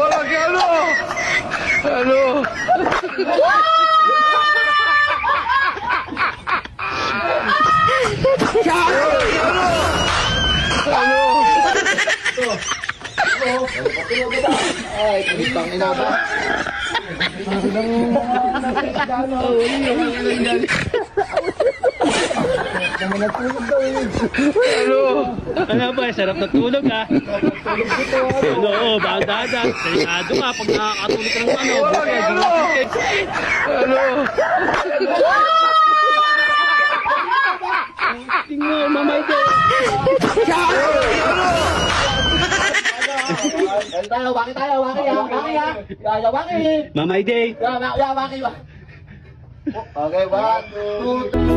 Wala ka ano? Ano? Ay, pang ina ba? Ano ba, sarap na tulog ha. Oo, bagdada. Delikado ka pag nakakatulog ka ng ano. Ano? Tingnan mo, mamay din. Waki tayo, waki ha. Waki. Mamay day. Waki. Okay, 1, 2, 3.